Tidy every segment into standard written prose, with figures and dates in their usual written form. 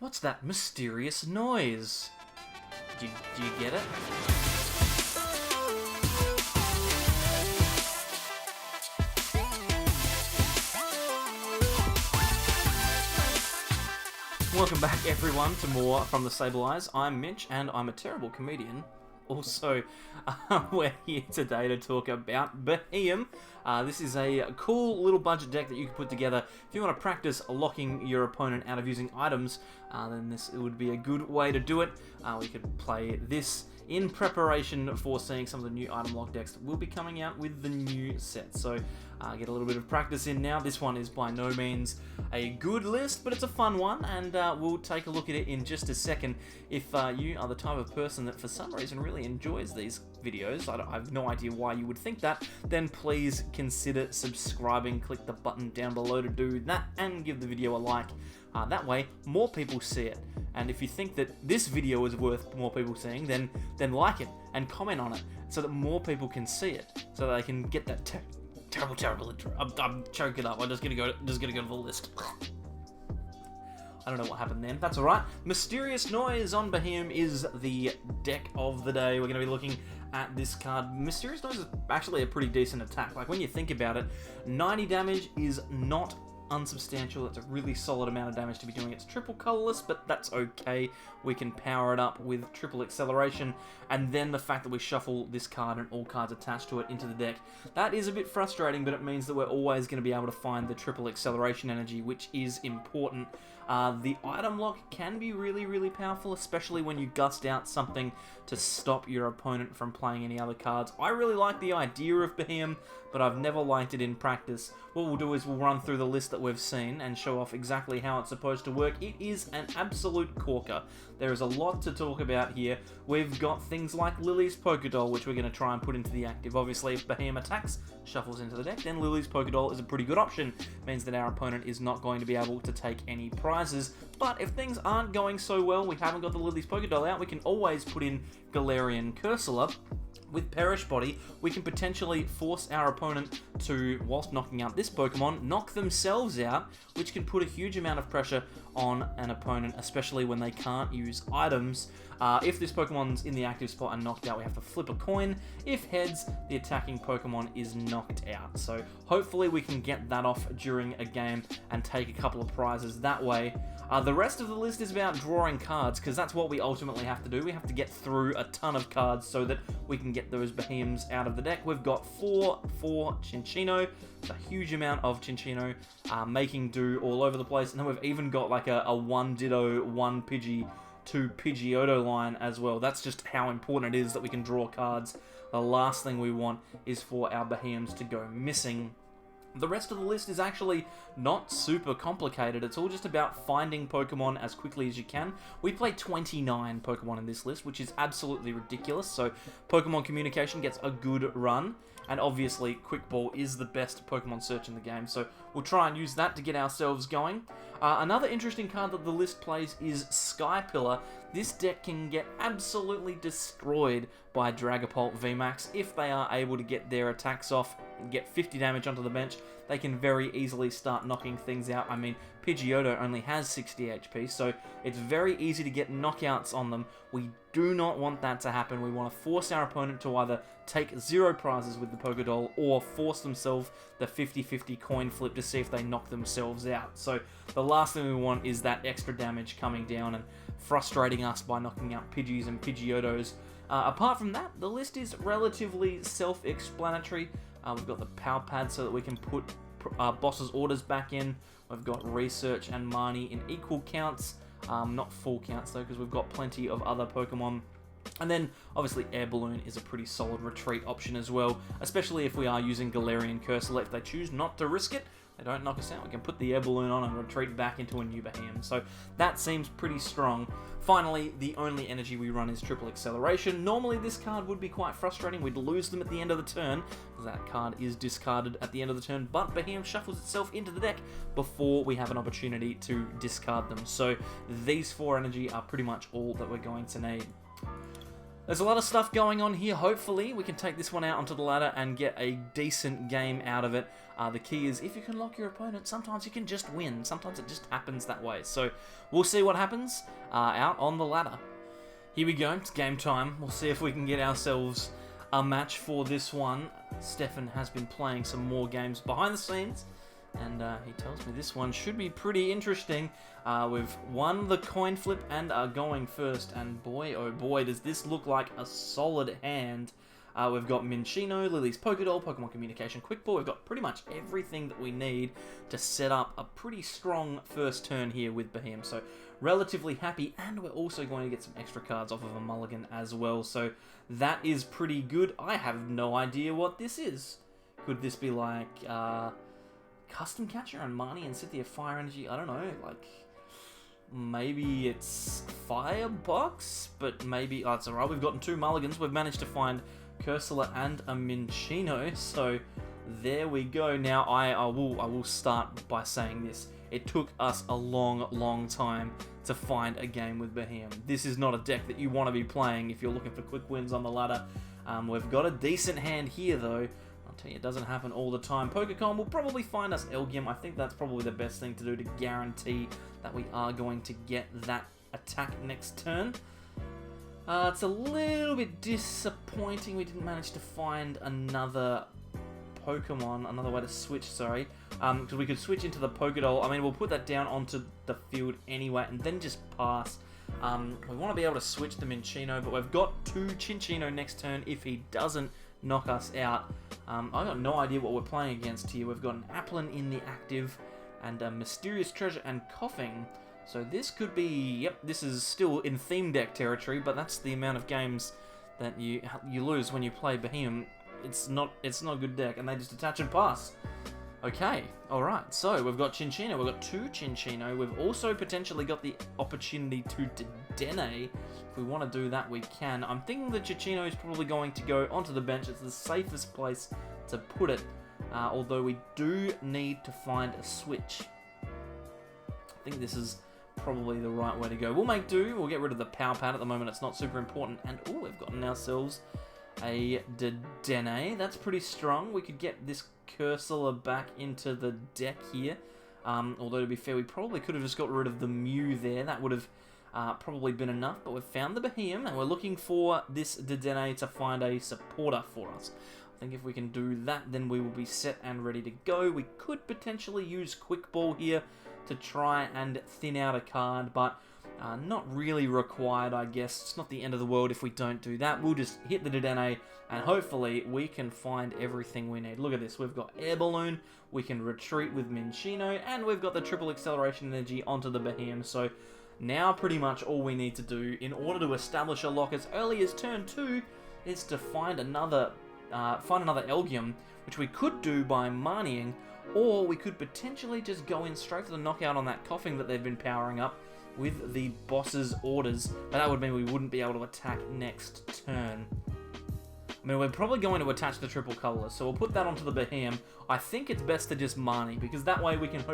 What's that mysterious noise? Do you get it? Welcome back, everyone, to more from the SAbleyes. I'm Mitch, and I'm a terrible comedian. Also, we're here today to talk about Beheeyem. This is a cool little budget deck that you can put together. If you want to practice locking your opponent out of using items, then this would be a good way to do it. We could play this in preparation for seeing some of the new item lock decks that will be coming out with the new set. So get a little bit of practice in now. This one is by no means a good list, but it's a fun one, and we'll take a look at it in just a second. If you are the type of person that for some reason really enjoys these videos, I have no idea why you would think that, then please consider subscribing. Click the button down below to do that and give the video a like. That way more people see it. And if you think that this video is worth more people seeing, then like it and comment on it so that more people can see it, so that they can get that terrible intro. I'm choking up. I'm just gonna go to the list. I don't know what happened then. That's alright. Mysterious Noise on Beheeyem is the deck of the day. We're going to be looking at this card. Mysterious Noise is actually a pretty decent attack. Like, when you think about it, 90 damage is not unsubstantial. That's a really solid amount of damage to be doing. It's triple colorless, but that's okay. We can power it up with triple acceleration, and then the fact that we shuffle this card and all cards attached to it into the deck, that is a bit frustrating, but it means that we're always going to be able to find the triple acceleration energy, which is important. The item lock can be really powerful, especially when you gust out something to stop your opponent from playing any other cards. I really like the idea of Beheeyem, but I've never liked it in practice. What we'll do is we'll run through the list that we've seen and show off exactly how it's supposed to work. It is an absolute corker. There is a lot to talk about here. We've got things like Lily's Pokédoll, which we're going to try and put into the active. Obviously, if Beheeyem attacks, shuffles into the deck, then Lily's Pokédoll is a pretty good option. It means that our opponent is not going to be able to take any prizes. But if things aren't going so well, we haven't got the Lily's Pokédoll out, we can always put in Galarian Cursor. With Perish Body, we can potentially force our opponent to, whilst knocking out this Pokemon, knock themselves out, which can put a huge amount of pressure on an opponent, especially when they can't use items. If this Pokemon's in the active spot and knocked out, we have to flip a coin. If heads, the attacking Pokemon is knocked out. So hopefully we can get that off during a game and take a couple of prizes that way. The rest of the list is about drawing cards, because that's what we ultimately have to do. We have to get through a ton of cards so that we can get those Beheeyems out of the deck. We've got 4 Cinccino. It's a huge amount of Cinccino, making do all over the place. And then we've even got like a 1 Ditto, 1 Pidgey, 2 Pidgeotto line as well. That's just how important it is that we can draw cards. The last thing we want is for our Beheeyems to go missing. The rest of the list is actually not super complicated. It's all just about finding Pokemon as quickly as you can. We play 29 Pokemon in this list, which is absolutely ridiculous, so Pokemon Communication gets a good run, and obviously Quick Ball is the best Pokemon search in the game, so we'll try and use that to get ourselves going. Another interesting card that the list plays is Sky Pillar. This deck can get absolutely destroyed by Dragapult VMAX if they are able to get their attacks off and get 50 damage onto the bench. They can very easily start knocking things out. I mean, Pidgeotto only has 60 HP, so it's very easy to get knockouts on them. We do not want that to happen. We want to force our opponent to either take 0 prizes with the Pokédoll or force themselves the 50-50 coin flip to see if they knock themselves out. So the last thing we want is that extra damage coming down and frustrating us by knocking out Pidgeys and Pidgeottos. Apart from that, the list is relatively self-explanatory. We've got the Power Pad so that we can put Boss's orders back in. We've got Research and Marnie in equal counts. Not full counts though, because we've got plenty of other Pokemon. And then, obviously, Air Balloon is a pretty solid retreat option as well, especially if we are using Galarian Cursor. If they choose not to risk it, they don't knock us out, we can put the Air Balloon on and retreat back into a new Beheeyem. So that seems pretty strong. Finally, the only energy we run is Triple Acceleration. Normally this card would be quite frustrating. We'd lose them at the end of the turn, because that card is discarded at the end of the turn, but Beheeyem shuffles itself into the deck before we have an opportunity to discard them. So these 4 energy are pretty much all that we're going to need. There's a lot of stuff going on here. Hopefully, we can take this one out onto the ladder and get a decent game out of it. The key is, if you can lock your opponent, sometimes you can just win. Sometimes it just happens that way. So, we'll see what happens out on the ladder. Here we go. It's game time. We'll see if we can get ourselves a match for this one. Stefan has been playing some more games behind the scenes, and he tells me this one should be pretty interesting. We've won the coin flip and are going first, and boy, oh boy, does this look like a solid hand. We've got Minccino, Lily's Pokédoll, Pokemon Communication, Quick Ball. We've got pretty much everything that we need to set up a pretty strong first turn here with Beheeyem. So, relatively happy, and we're also going to get some extra cards off of a mulligan as well. So, that is pretty good. I have no idea what this is. Could this be like Custom Catcher and Marnie and Cynthia Fire Energy? I don't know, like maybe it's Firebox, but maybe it's alright. We've gotten 2 mulligans. We've managed to find Cursula and a Minccino, so there we go. Now I will start by saying this. It took us a long time to find a game with Beheeyem. This is not a deck that you want to be playing if you're looking for quick wins on the ladder. We've got a decent hand here though. I'll tell you, it doesn't happen all the time. Pokecom will probably find us Elgium. I think that's probably the best thing to do to guarantee that we are going to get that attack next turn. It's a little bit disappointing we didn't manage to find another Pokemon, another way to switch, sorry. Because we could switch into the Pokédoll. I mean, we'll put that down onto the field anyway and then just pass. We want to be able to switch the Minccino, but we've got 2 Cinccino next turn if he doesn't knock us out. I've got no idea what we're playing against here. We've got an Applin in the active and a Mysterious Treasure and Coughing. So this could be, yep, this is still in theme deck territory, but that's the amount of games that you lose when you play Beheeyem. It's not a good deck, and they just attach and pass. Okay, alright, so we've got Cinccino, we've got 2 Cinccino, we've also potentially got the opportunity to Dedenne. If we want to do that, we can. I'm thinking that Cinccino is probably going to go onto the bench. It's the safest place to put it, although we do need to find a switch. I think this is probably the right way to go. We'll make do, we'll get rid of the Power Pad at the moment, it's not super important, and oh, we've gotten ourselves a Dedenne. That's pretty strong. We could get this Cursula back into the deck here. Although, to be fair, we probably could have just got rid of the Mew there. That would have probably been enough. But we've found the Beheeyem, and we're looking for this Dedenne to find a supporter for us. I think if we can do that, then we will be set and ready to go. We could potentially use Quick Ball here to try and thin out a card, but not really required, I guess. It's not the end of the world if we don't do that. We'll just hit the Dedenne, and hopefully we can find everything we need. Look at this. We've got Air Balloon, we can retreat with Minccino, and we've got the triple acceleration energy onto the Beheeyem. So now pretty much all we need to do in order to establish a lock as early as turn 2 is to find another Elgium, which we could do by Marnieing, or we could potentially just go in straight for the knockout on that Coughing that they've been powering up with the boss's orders, but that would mean we wouldn't be able to attack next turn. I mean, we're probably going to attach the triple colorless, so we'll put that onto the Beheeyem. I think it's best to just Marnie, because that way we can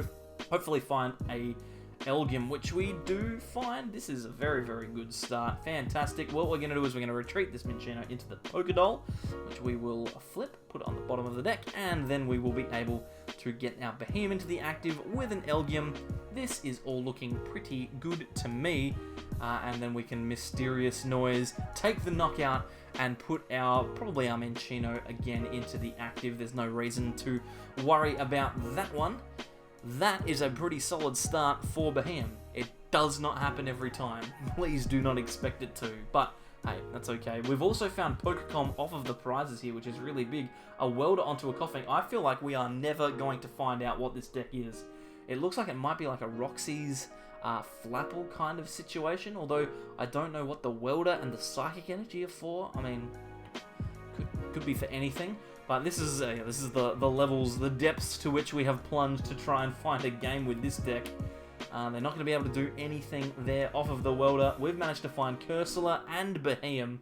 hopefully find a Elgium, which we do find. This is a very, very good start. Fantastic. What we're going to do is we're going to retreat this Minccino into the Pokédoll, which we will flip, put it on the bottom of the deck, and then we will be able to get our Beheeyem into the active with an Elgium. This is all looking pretty good to me. And then we can Mysterious Noise, take the knockout, and put probably our Minccino again into the active. There's no reason to worry about that one. That is a pretty solid start for Beheeyem. It does not happen every time. Please do not expect it to, but hey, that's okay. We've also found Pokecom off of the prizes here, which is really big. A Welder onto a Coughing. I feel like we are never going to find out what this deck is. It looks like it might be like a Roxy's Flapple kind of situation, although I don't know what the Welder and the Psychic Energy are for. I mean, could be for anything. But this is the levels, the depths to which we have plunged to try and find a game with this deck. They're not going to be able to do anything there off of the Welder. We've managed to find Cursula and Beheeyem.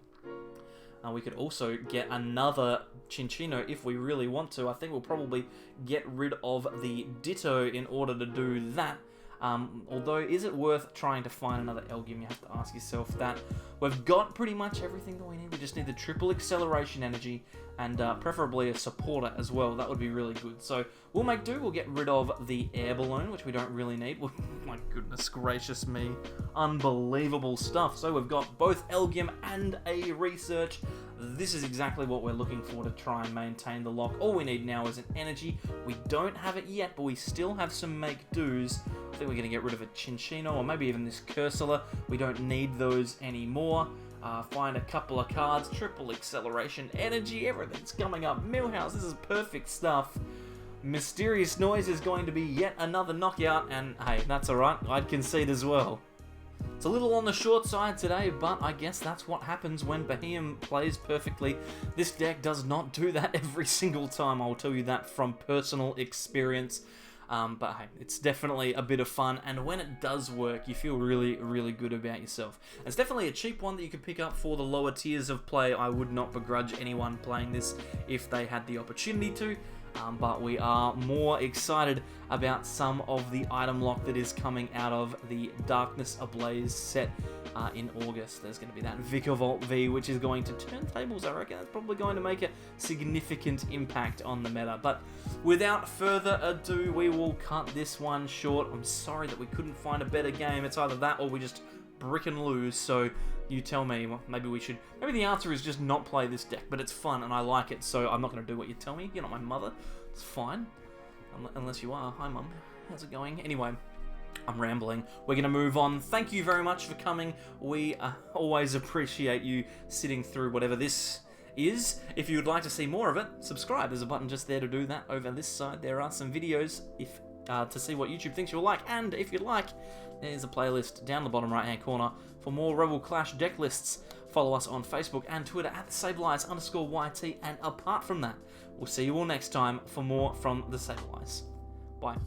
We could also get another Cinccino if we really want to. I think we'll probably get rid of the Ditto in order to do that. Although, is it worth trying to find another Elgium? You have to ask yourself that. We've got pretty much everything that we need. We just need the triple acceleration energy and preferably a supporter as well. That would be really good. So we'll make do. We'll get rid of the air balloon, which we don't really need. My goodness gracious me. Unbelievable stuff. So we've got both Elgium and a research. This is exactly what we're looking for to try and maintain the lock. All we need now is an energy. We don't have it yet, but we still have some make-dos. I think we're going to get rid of a Chinchino, or maybe even this Cursula. We don't need those anymore. Find a couple of cards, triple acceleration, energy, everything's coming up. Millhouse, this is perfect stuff. Mysterious Noise is going to be yet another knockout, and hey, that's alright, I'd concede as well. It's a little on the short side today, but I guess that's what happens when Beheeyem plays perfectly. This deck does not do that every single time, I'll tell you that from personal experience. But hey, it's definitely a bit of fun, and when it does work, you feel really, really good about yourself. It's definitely a cheap one that you can pick up for the lower tiers of play. I would not begrudge anyone playing this if they had the opportunity to. But we are more excited about some of the item lock that is coming out of the Darkness Ablaze set in August. There's going to be that Vikavolt V, which is going to turn tables, I reckon. It's probably going to make a significant impact on the meta. But without further ado, we will cut this one short. I'm sorry that we couldn't find a better game. It's either that or we just brick and lose, so you tell me. Well, maybe the answer is just not play this deck, but it's fun and I like it, so I'm not going to do what you tell me. You're not my mother. It's fine. Unless you are. Hi, Mum. How's it going? Anyway, I'm rambling. We're going to move on. Thank you very much for coming. We always appreciate you sitting through whatever this is. If you would like to see more of it, subscribe. There's a button just there to do that. Over this side, there are some videos to see what YouTube thinks you'll like, and if you'd like, there's a playlist down the bottom right-hand corner for more Rebel Clash deck lists. Follow us on Facebook and Twitter at SAbleyes_YT, and apart from that, we'll see you all next time for more from the SAbleyes. Bye.